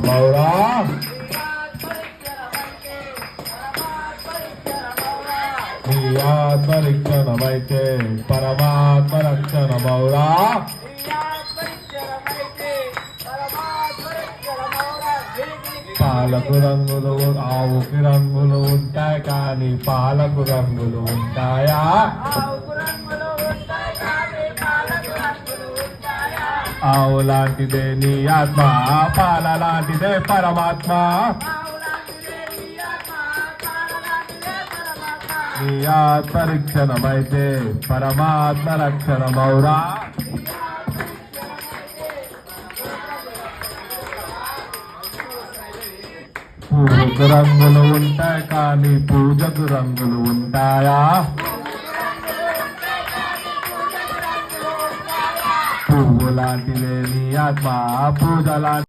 మౌరా నీ ఆత్మరిక్షణమైతే పరమాత్మ రక్షణ మౌరా పాలకు రంగులు ఆవుకి రంగులు ఉంటాయి కానీ పాలకు రంగులు ఉంటాయా ఆవు లాంటిదే నీ ఆత్మ పాల లాంటిదే పరమాత్మ నీ ఆత్మరిక్షణమైతే పరమాత్మ రక్షణ మౌరా పువ్వుకు రంగులు ఉంటాయి కానీ పూజకు రంగులు ఉంటాయా పువ్వు లాంటిదే నీ ఆత్మ పూజ లాంటి